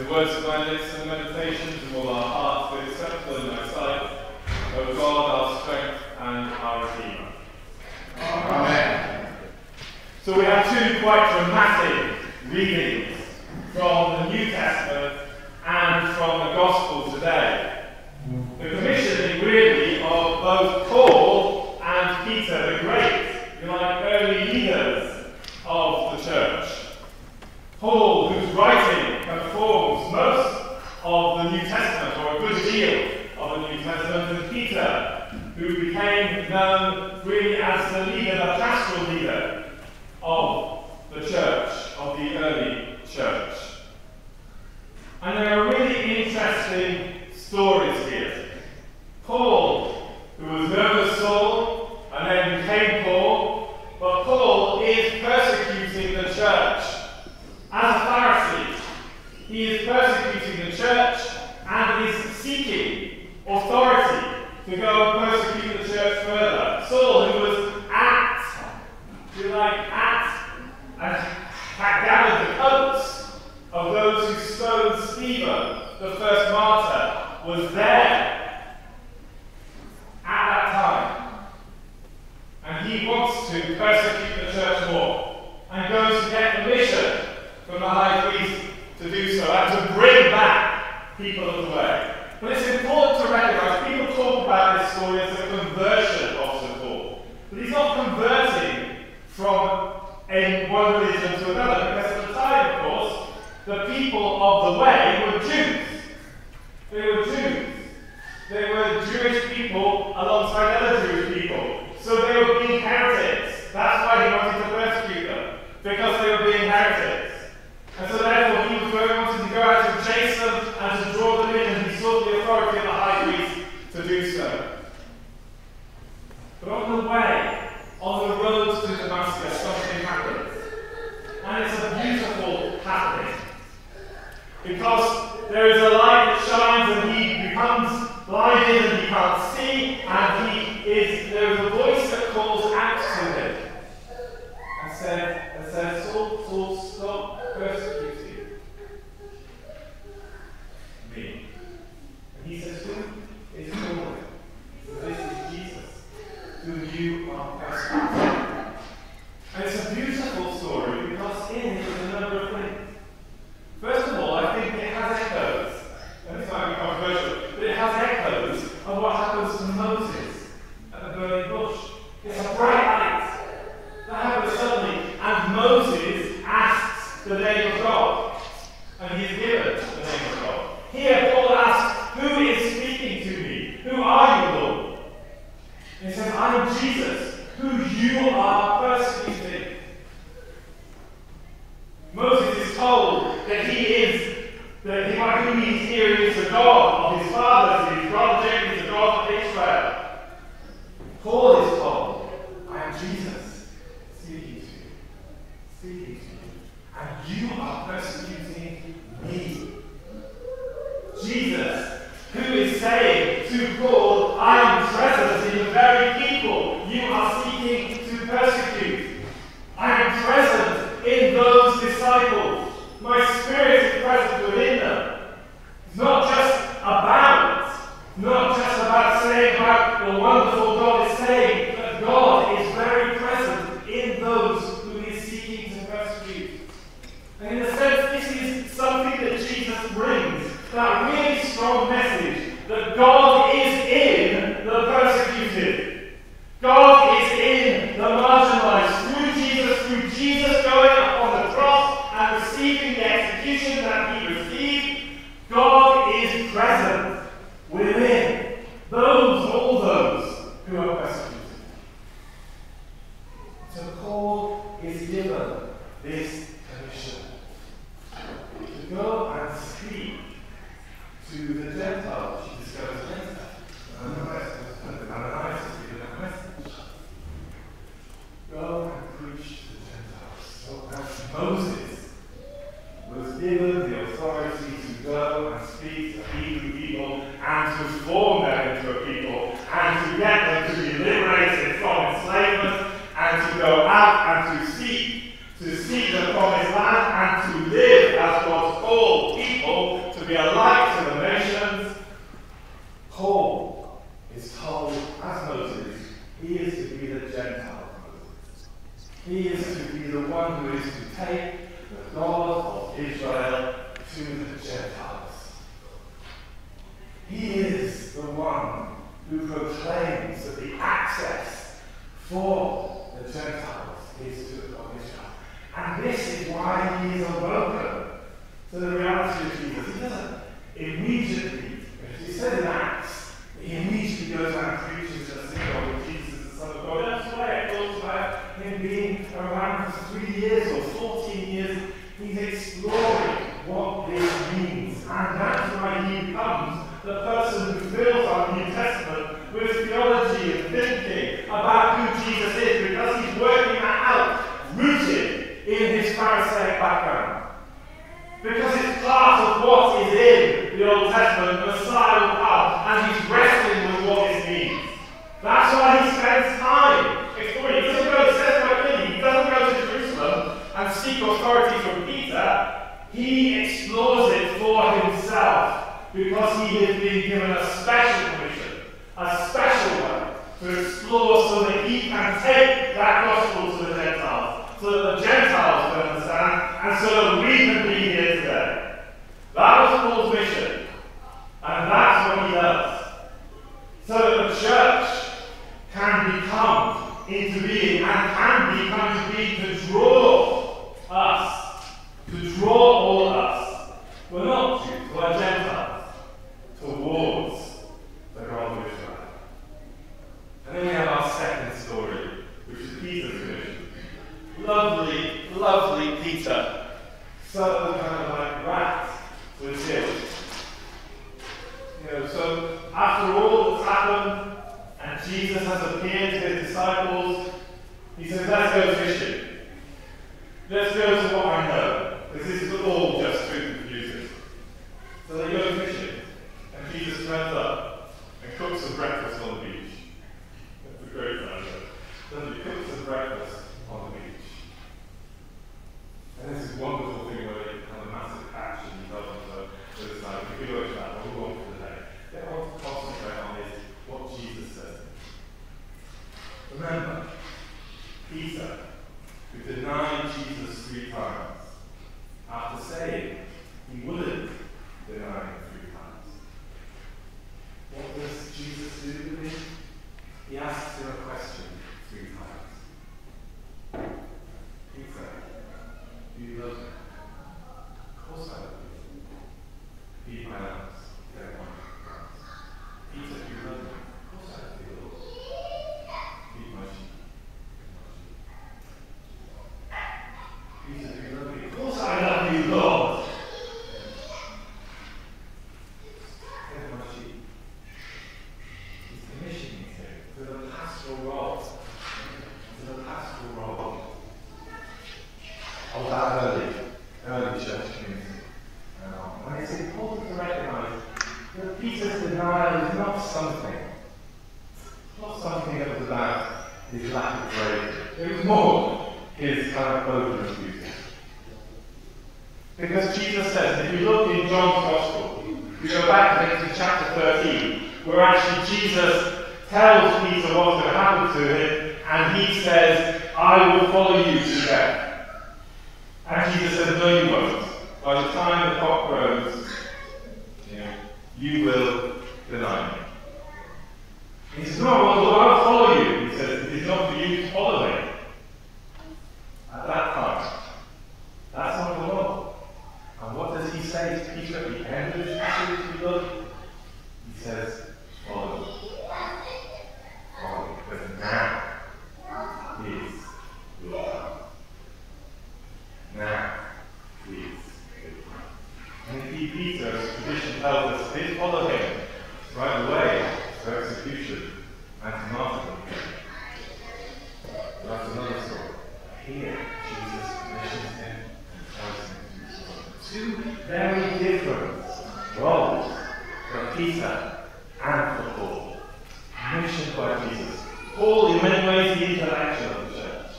the words of my lips and the meditations of all our hearts be acceptable in thy sight, O God, our strength and our Redeemer. Amen. So we have two quite dramatic readings from the New Testament and from the Gospel today. The commissioning really of both Paul and Peter the Great, like early leaders of the church. Paul, whose writing conforms most of the New Testament, or a good deal of the New Testament, and Peter, who became known really as the leader, the pastoral leader of the church, of the early church. And there are really interesting stories here. Paul, who was known as Saul, and then became Paul, but Paul is persecuting the church. As a Pharisee, he is persecuting the church and is seeking authority to go and persecute the church further. Saul, who was had gathered the coats of those who stoned Stephen, the first martyr, was there at that time. And he wants to persecute the church more, and goes to get permission from the high priest to do so, and to bring back people of the way. But it's important to recognize, people talk about this story as a conversion of St. Paul. But he's not converting from one religion to another, because at the time, of course, the people of the way were Jews. They were Jews. They were Jewish people alongside other Jewish people. So they were being heretics. That's why he wanted to persecute them, because they were being heretics. And so therefore he wanted to go out and chase them and to draw them in, and he sought the authority of the high priest to do so. But on the way, on the road to Damascus, something happens. And it's a beautiful happening. Because there is a light that shines, and he becomes blinded and he can't see, and there is a voice that calls out to him and says, Saul, Saul, stop persecuting me. And he says, who is calling? This is Jesus, who you are persecuting. And it's a beautiful story because in it is a number of things. First of all, I think it has echoes, and this might be controversial, but it has echoes of what happens to Moses at the burning bush. It's a bright light that happens suddenly, and Moses asks the name of God, and he is given the name of God. Here, Paul asks, who is speaking to me? Who are you, Lord? And he says, I am Jesus, who you are persecuting. Moses is told that who he's hearing is the God of his fathers, his brother Jacob is the God of Israel. Paul is told, I am Jesus, speaking to you, and you are persecuting me. Jesus, who is saying to Paul, I am present in the very people you are seeking to persecute. I am present in those disciples. My Spirit is present within them. It's not just about saying about the wonderful God is saying, but God is very present in those who he is seeking to persecute. And in a sense, this is something that Jesus brings, that really strong message that God is in the persecuted. God is in the marginalized. Through Jesus going up on the cross and receiving the execution that he received, God is present within all those who are persecuted. So Paul is given this commission to go and speak to the Gentiles. She discovers later. Ananias is given a message. Go and preach to the Gentiles. So as Moses was given the authority to go and speak to Hebrew people and to form them into a people and to get them to be liberated from enslavement and to go out and to seek the promised land and to live as God's called people, be a light to the nations. Paul is told, as Moses, he is to be the Gentile Moses. He is to be the one who is to take the God of Israel to the Gentiles. He is the one who proclaims that the access for the Gentiles is to the God of Israel. And this is why he is awoken to the reality of Jesus. He doesn't immediately, he said in Acts, he immediately goes out and preaches in a synagogue that Jesus is the Son of God. That's why it talks about him being around for 3 years or 14 years. He's exploring what this means. And that's why he becomes the person who fills our New Testament with theology and thinking about who Jesus is, because he's working that out, rooted in his Pharisaic background. Because it's part of what is in the Old Testament, Messiah will come, and he's wrestling with what this means. That's why he spends time exploring. He doesn't go, it says quite clearly, he doesn't go to Jerusalem and seek authority from Peter. He explores it for himself, because he has been given a special commission, a special one, to explore so that he can take that gospel to the Gentiles, so that the Gentiles can understand, and so that we can be here today. That was Paul's mission, and that's what he does. So that the church can become into being, and can become to be, to draw us, to draw all us. We're not Jews, we're Gentiles, towards the God of Israel. And then we have our second story, which is Peter's mission. Lovely, lovely Peter. So kind of like rat with him. So after all that's happened, and Jesus has appeared to his disciples, he says, let's go fishing. Let's go to what I know, because this is all just too confusing. So they go fishing, and Jesus turns up and cooks some breakfast on the beach. That's a great idea. Then he cooks some breakfast on the beach. And this is a wonderful thing where they have a massive action development. So it's like, if you look at that, what we want for the day, what I want to concentrate on is what Jesus says. Remember, Peter, who denied Jesus 3 times, after saying he wouldn't deny him 3 times. What does Jesus do with him? He asks him a question 3 times. Peter, do you love me? Of course I love you. Feed my lambs. They're one. Peter, do you love me? Of course I love you, Lord. Feed my sheep. Peter, do you love me? Of course I love you, Lord. Feed my sheep. He's commissioning him to the pastoral role. To the pastoral role. Of that early church community. And it's important to recognize that Peter's denial is not something that was about his lack of bravery. It was more his kind of over-enthusiasm. Because Jesus says, if you look in John's Gospel, you go back to chapter 13, where actually Jesus tells Peter what's going to happen to him, and he says, I will follow you to death. And Jesus says, no, you won't. By the time the cock crows, you will deny me. He says, no, well, I'll follow you. He says, it is not for you to follow me. At that time, that's not the law. And what does he say to Peter at the end of his passage we look? He says, follow me. Follow me. Because now is your time. Now is your time. And indeed, Peter, as tradition tells us, did follow him right away to execution and to martyrdom. That's another story. Here, Jesus commissions him and tells him to do 2 very different roles for Peter and for Paul. Commissioned by Jesus. Paul, in many ways, the intellectual of the church.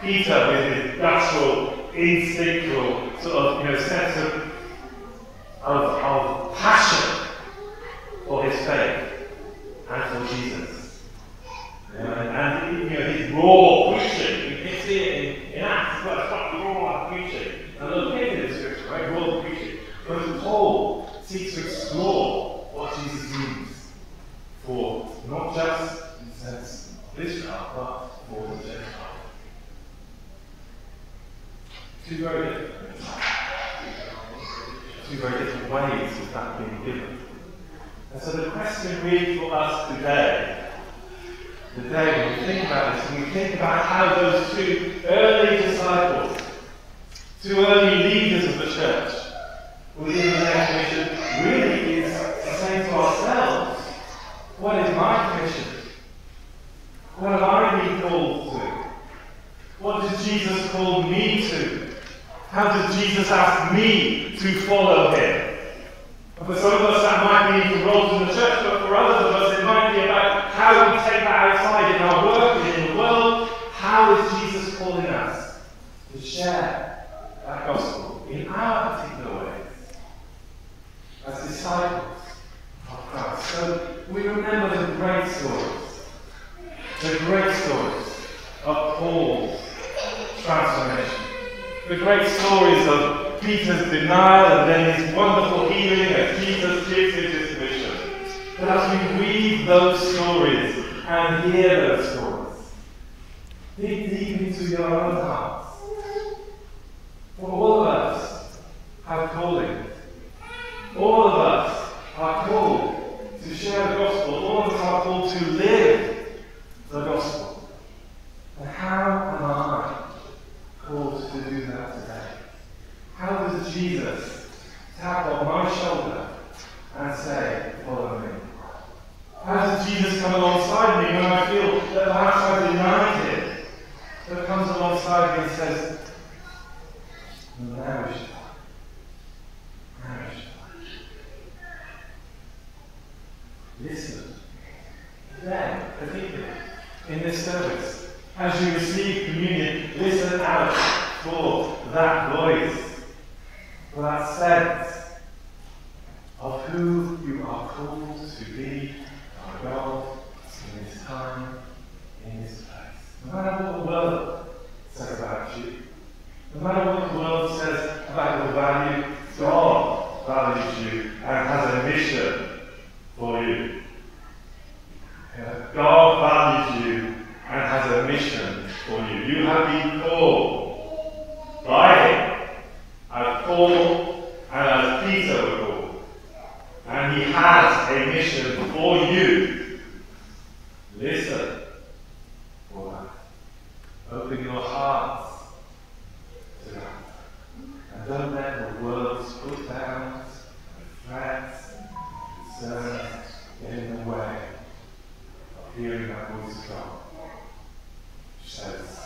Peter, with his guttural, instinctual sort of sense of seek to explore what Jesus means for not just, in the sense of Israel, but for the Gentile. Two very different ways of that being given. And so the question really for us today when we think about this, when we think about how those two early disciples, two early leaders of the church, were given their commission, really is saying to ourselves, what is my commission? What have I been called to? What does Jesus call me to? How does Jesus ask me to follow him? And for some of us that might be roles in the church, but for others of us it might be about how we take that outside in our work and in the world. How is Jesus calling us to share that gospel in our particular ways as disciples of Christ? So we remember the great stories of Paul's transformation, the great stories of Peter's denial and then his wonderful healing as Jesus gives him his commission. But as we read those stories and hear those stories, dig deep into your own hearts. For all of us have callings. All of us are called to share the gospel. All of us are called to live the gospel. And how am I called to do that today? How does Jesus tap on my shoulder and say, follow me? How does Jesus come alongside me when I feel that perhaps I've denied him? That comes alongside me and says, now we should. Listen. Then, particularly in this service, as you receive communion, listen out for that voice, for that sense of who you are called to be by God in this time, in this place. No matter what the world says about you, no matter what the world says about your value, God values you and has a mission for you. God values you and has a mission for you. You have been called by him, as Paul and as Peter were called. And he has a mission for you. Listen for that. Open your hearts to that. And don't let the world's put downs and threats and concerns get in the way of hearing that voice of God, which says,